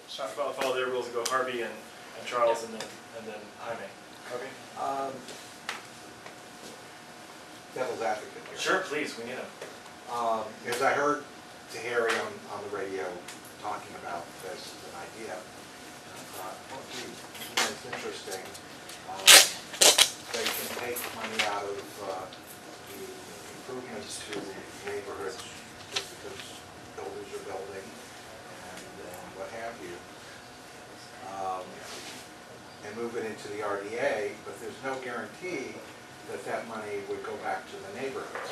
follow their rules and go Harvey and Charles and then Jaime. Okay. Devil's advocate here. Sure, please, we need him. Because I heard Harry on the radio talking about this as an idea. And I thought, well, gee, it's interesting. They can take money out of the improvements to neighborhoods just because builders are building and what have you, and move it into the RDA, but there's no guarantee that money would go back to the neighborhoods.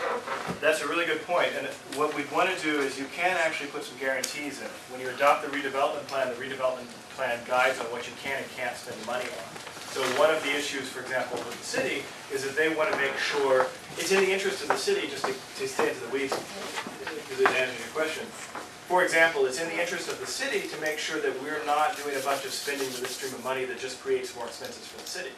That's a really good point, and what we'd want to do is you can actually put some guarantees in. When you adopt the redevelopment plan guides on what you can and can't spend money on. So one of the issues, for example, with the city, is that they want to make sure, it's in the interest of the city, just to stay into the weeds, because it answers your question. For example, it's in the interest of the city to make sure that we're not doing a bunch of spending with this stream of money that just creates more expenses for the city.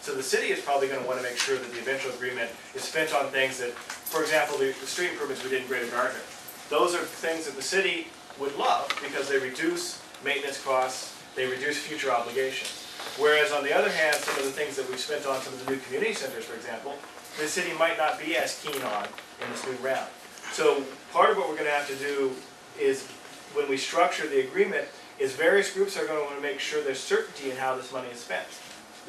So the city is probably going to want to make sure that the eventual agreement is spent on things that, for example, the street improvements we did in Greater Gardner. Those are things that the city would love because they reduce maintenance costs, they reduce future obligations. Whereas on the other hand, some of the things that we've spent on some of the new community centers, for example, the city might not be as keen on in this new round. So part of what we're going to have to do is, when we structure the agreement, is various groups are going to want to make sure there's certainty in how this money is spent.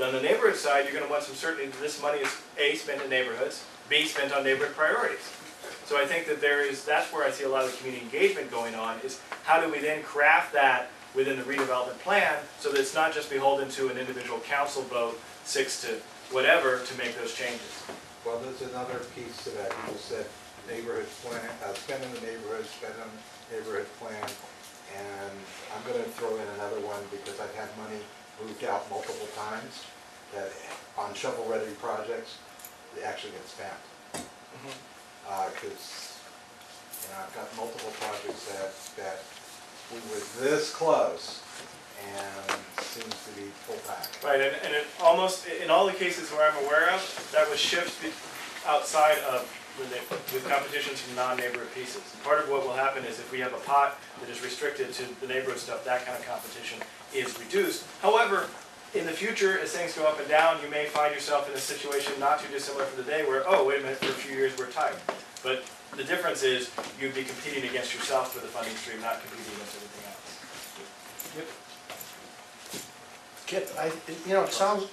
On the neighborhood side, you're going to want some certainty that this money is A, spent in neighborhoods, B, spent on neighborhood priorities. So I think that that's where I see a lot of the community engagement going on, is how do we then craft that within the redevelopment plan so that it's not just beholden to an individual council vote, 6 to whatever, to make those changes. Well, there's another piece to that. You just said neighborhood plan, spend in the neighborhood, spend on neighborhood plan, and I'm going to throw in another one because I've had money moved out multiple times that on shovel-ready projects, they actually get spent. Because I've got multiple projects that we were this close and seems to be pulled back. Right, and it almost, in all the cases where I'm aware of, that was shifted outside of with competitions from non-neighborhood pieces. And part of what will happen is if we have a pot that is restricted to the neighborhood stuff, that kind of competition is reduced. However, in the future, as things go up and down, you may find yourself in a situation not too dissimilar from today where, oh, wait a minute, for a few years we're tight. But the difference is you'd be competing against yourself for the funding stream, not competing against everything else. Kip, it sounds,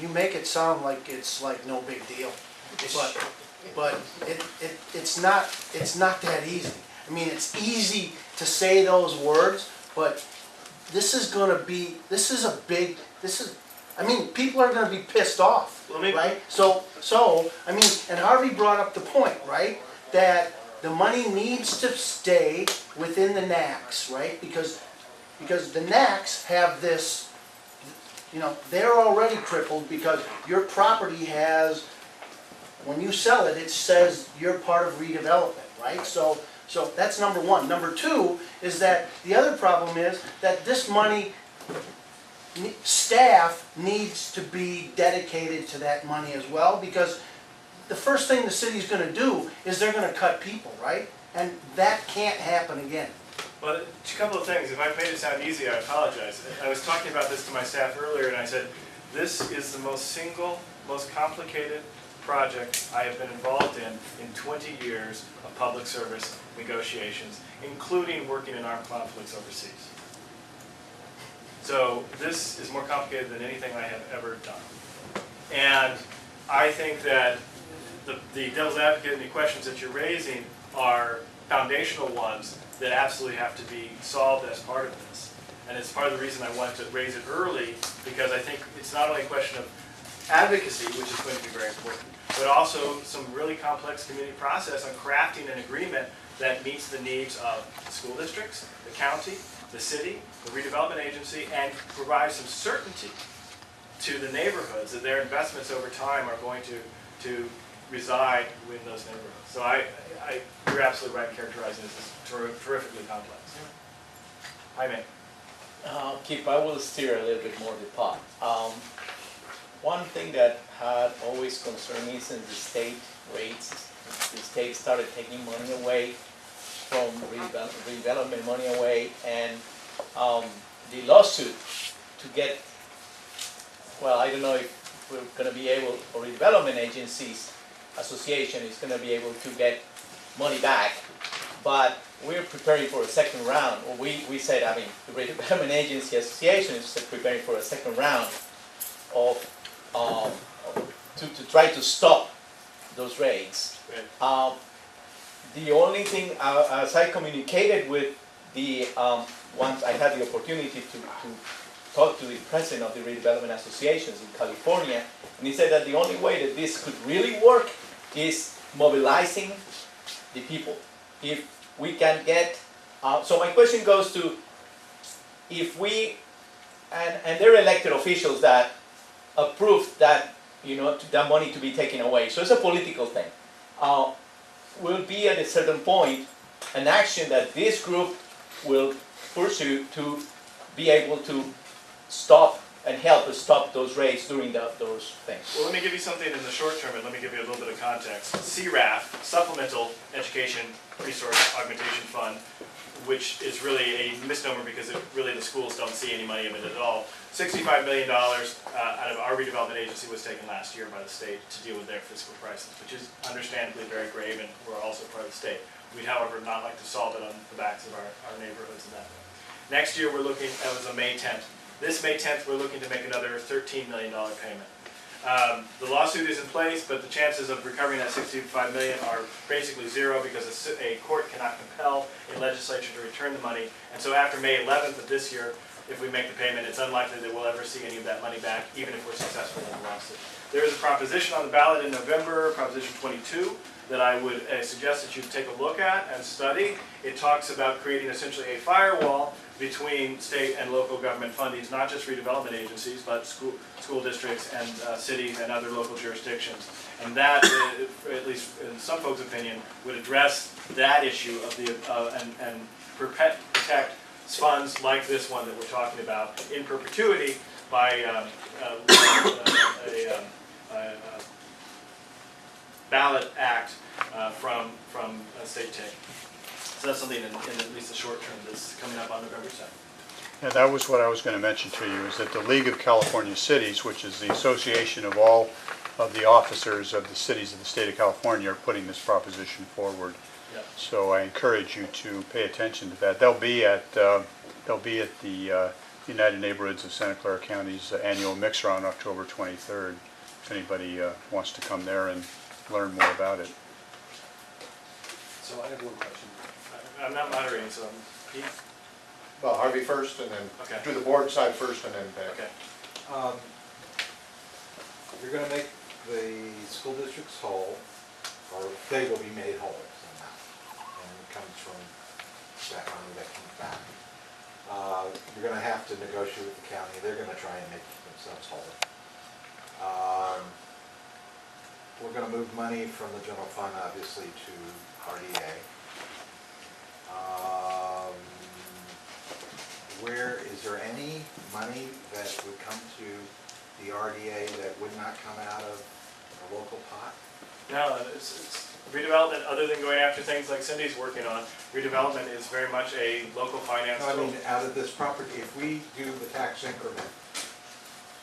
you make it sound like it's like no big deal, but it's not that easy. It's easy to say those words, but this is people are gonna be pissed off, right? So, and Harvey brought up the point, right? That the money needs to stay within the NACs, right? Because the NACs have this, they're already crippled because your property has, when you sell it, it says you're part of redevelopment, right? So that's number one. Number two is that the other problem is that this money, staff needs to be dedicated to that money as well, because the first thing the city's going to do is they're going to cut people, right? And that can't happen again. Well, a couple of things. If I've made it sound easy, I apologize. I was talking about this to my staff earlier, and I said, this is the most complicated project I have been involved in 20 years of public service negotiations, including working in armed conflicts overseas. So this is more complicated than anything I have ever done. And I think that the devil's advocate and the questions that you're raising are foundational ones that absolutely have to be solved as part of this. And it's part of the reason I wanted to raise it early, because I think it's not only a question of advocacy, which is going to be very important, but also some really complex community process on crafting an agreement that meets the needs of the school districts, the county, the city, the redevelopment agency, and provides some certainty to the neighborhoods that their investments over time are going to reside within those neighborhoods. So you're absolutely right in characterizing this as terrifically complex. Jaime. Kip, I will steer a little bit more the pot. One thing that had always concerned me since the state rates, the state started taking money away from redevelopment money away, and the lawsuit to get, well, I don't know if we're gonna be able, or redevelopment agencies association is gonna be able to get money back, but we're preparing for a second round, or we said, I mean, the redevelopment agency association is preparing for a second round of, to try to stop those raids. Right. The only thing, as I communicated with the, once I had the opportunity to talk to the president of the redevelopment associations in California, and he said that the only way that this could really work is mobilizing the people. If we can get, so my question goes to, if we, and they're elected officials that approve that, you know, that money to be taken away, so it's a political thing. Will be at a certain point an action that this group will pursue to be able to stop and help us stop those raids during those things. Well, let me give you something in the short term, and let me give you a little bit of context. CRAF, Supplemental Education Resource Augmentation Fund, which is really a misnomer because really the schools don't see any money of it at all. $65 million out of our redevelopment agency was taken last year by the state to deal with their fiscal crisis, which is understandably very grave, and we're also part of the state. We'd, however, not like to solve it on the backs of our neighborhoods and that way. Next year, we're looking, that was on May 10th. This May 10th, we're looking to make another $13 million payment. The lawsuit is in place, but the chances of recovering that $65 million are basically zero because a court cannot compel a legislature to return the money. And so after May 11th of this year, if we make the payment, it's unlikely that we'll ever see any of that money back, even if we're successful in the lawsuit. There is a proposition on the ballot in November, Proposition 22, that I would suggest that you take a look at and study. It talks about creating essentially a firewall between state and local government fundings, not just redevelopment agencies, but school districts and cities and other local jurisdictions. And that, at least in some folks' opinion, would address that issue of the and protect funds like this one that we're talking about in perpetuity by a ballot act from a state take. So that's something in at least the short term that's coming up on November 2nd. Yeah, that was what I was going to mention to you, is that the League of California Cities, which is the association of all of the officers of the cities of the state of California, are putting this proposition forward. Yep. So I encourage you to pay attention to that. They'll be at the United Neighborhoods of Santa Clara County's annual mixer on October 23rd. If anybody wants to come there and learn more about it. So I have one question. I'm not moderating, so Pete? Well, Harvey first, and then Okay. do the board side first, and then Beck. Okay. You're gonna make the school districts whole, or they will be made whole somehow, and it comes from that money that comes back. You're gonna have to negotiate with the county, they're gonna try and make themselves whole. We're gonna move money from the general fund, obviously, to RDA. Is there any money that would come to the RDA that would not come out of a local pot? No, it's redevelopment, other than going after things like Cindy's working on, redevelopment is very much a local finance No, I tool. mean, out of this property, if we do the tax increment,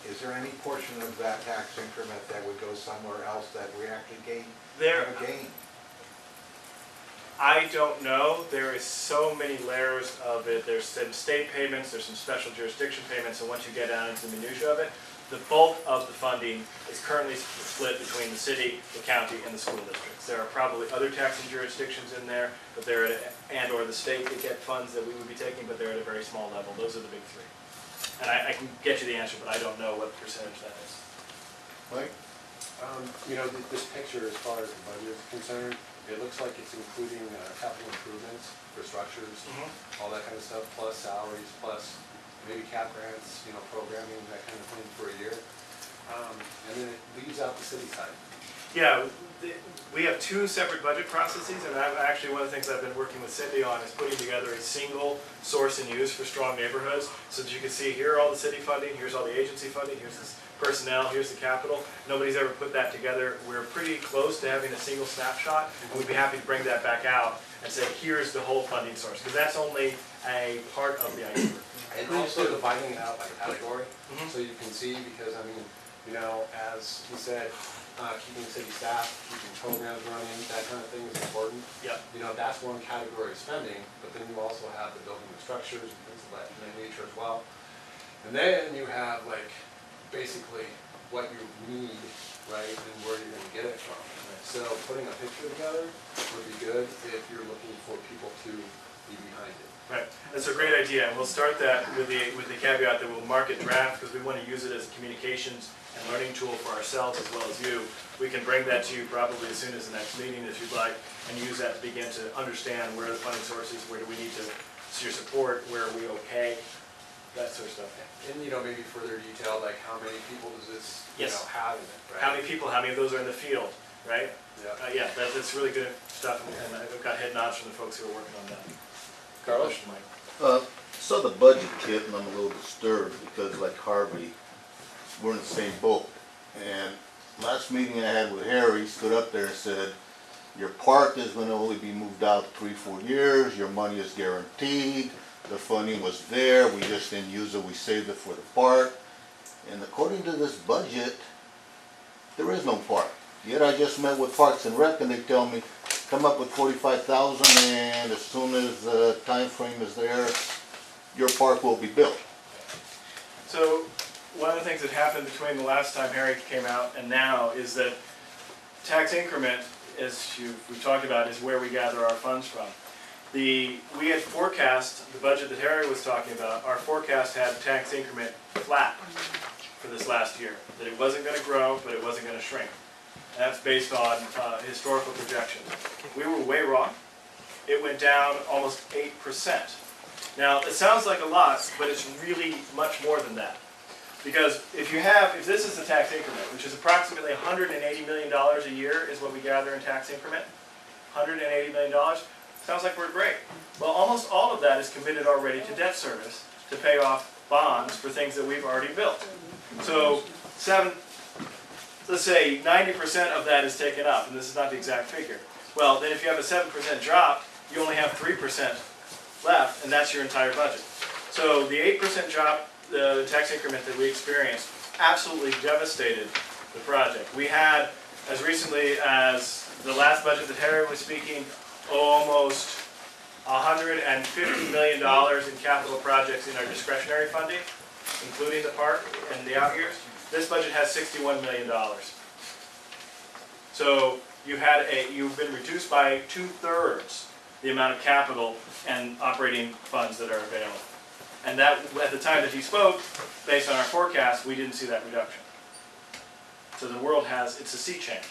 is there any portion of that tax increment that would go somewhere else that we actually have a gain? I don't know. There is so many layers of it. There's some state payments, there's some special jurisdiction payments, and once you get down into the minutia of it, the bulk of the funding is currently split between the city, the county, and the school districts. There are probably other taxing jurisdictions in there, but they're at and/or the state that get funds that we would be taking, but they're at a very small level. Those are the big three. And I can get you the answer, but I don't know what percentage that is. Mike? You know, this picture, as far as the budget is concerned, it looks like it's including capital improvements for structures, all that kind of stuff, plus salaries, plus maybe cap grants, you know, programming, that kind of thing for a year. And then it leaves out the city side. Yeah, we have two separate budget processes, and actually one of the things I've been working with Cindy on is putting together a single source and use for strong neighborhoods, so that you can see here are all the city funding, here's all the agency funding, here's this personnel, here's the capital. Nobody's ever put that together. We're pretty close to having a single snapshot, and we'd be happy to bring that back out and say, here's the whole funding source, because that's only a part of the iceberg. And also dividing it out by category, Mhm. so you can see, because I mean, you know, as he said, keeping city staff, keeping programs running, that kind of thing is important. Yeah. You know, that's one category of spending, but then you also have the building of structures and things of that nature as well. And then you have like, basically what you need, right, and where you're gonna get it from. So putting a picture together would be good if you're looking for people to be behind it. Right, that's a great idea, and we'll start that with the caveat that we'll mark it draft, because we want to use it as a communications and learning tool for ourselves as well as you. We can bring that to you probably as soon as the next meeting, if you'd like, and use that to begin to understand where the funding sources, where do we need to, your support, where are we okay, that sort of stuff. And, you know, maybe further detail, like how many people does this, you Yes. know, have in it, right? How many people, how many of those are in the field, right? Yeah. Yeah, that's really good stuff, and I've got head nods from the folks who are working on that. Carlos? Question, Mike. Saw the budget kit and I'm a little disturbed because like Harvey, we're in the same boat. And last meeting I had with Harry, he stood up there and said, your park is gonna only be moved out 3-4 years, your money is guaranteed, the funding was there, we just didn't use it, we saved it for the park. And according to this budget, there is no park. Yet I just met with Parks and Rec and they tell me, come up with 45,000 and as soon as the time frame is there, your park will be built. So, one of the things that happened between the last time Harry came out and now is that tax increment, as we talked about, is where we gather our funds from. We had forecast, the budget that Harry was talking about, our forecast had tax increment flat for this last year. That it wasn't going to grow, but it wasn't going to shrink. And that's based on historical projections. We were way wrong. It went down almost 8%. Now, it sounds like a lot, but it's really much more than that. Because if this is the tax increment, which is approximately $180 million a year is what we gather in tax increment, $180 million, sounds like we're great. Well, almost all of that is committed already to debt service to pay off bonds for things that we've already built. So, let's say 90% of that is taken up, and this is not the exact figure. Well, then if you have a 7% drop, you only have 3% left, and that's your entire budget. So the 8% drop, the tax increment that we experienced, absolutely devastated the project. We had, as recently as the last budget that Harry was speaking, almost $150 million in capital projects in our discretionary funding, including the park and the out years. This budget has $61 million. So you've been reduced by 2/3 the amount of capital and operating funds that are available. And that, at the time that he spoke, based on our forecast, we didn't see that reduction. So the world it's a sea change.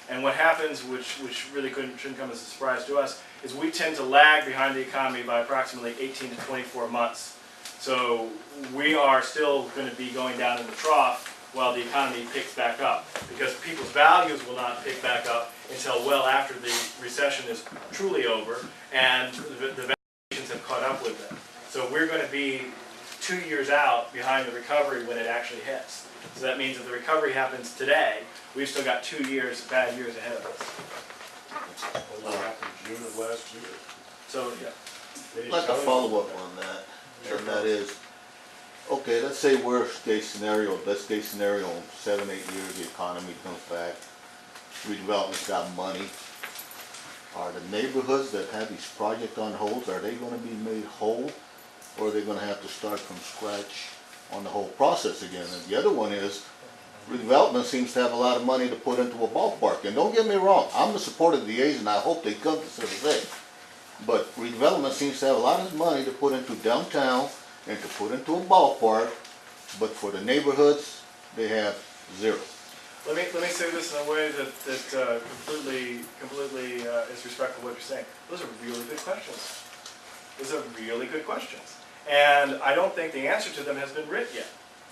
And what happens, which really shouldn't come as a surprise to us, is we tend to lag behind the economy by approximately 18 to 24 months. So we are still going to be going down in the trough while the economy picks back up, because people's values will not pick back up until well after the recession is truly over and the valuations have caught up with them. So we're going to be 2 years out behind the recovery when it actually hits. So that means if the recovery happens today, we've still got 2 years, bad years ahead of us. What happened June of last year? So, yeah. They Like a tell you- follow-up on that, and that is, okay, let's say worst case scenario, best case scenario, 7-8 years, the economy comes back, redevelopment's got money. Are the neighborhoods that have these projects on hold, are they gonna be made whole? Or are they gonna have to start from scratch on the whole process again? And the other one is, redevelopment seems to have a lot of money to put into a ballpark. And don't get me wrong, I'm a supporter of the A's and I hope they come to Civic. But redevelopment seems to have a lot of money to put into downtown and to put into a ballpark, but for the neighborhoods, they have zero. Let me say this in a way that completely is respectful of what you're saying. Those are really good questions. Those are really good questions. And I don't think the answer to them has been written yet.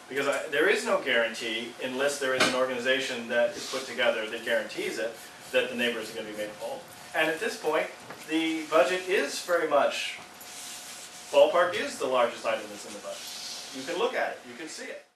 Because there is no guarantee, unless there is an organization that is put together that guarantees it, that the neighbors are going to be made whole. And at this point, the budget is very much, ballpark is the largest item that's in the budget. You can look at it, you can see it.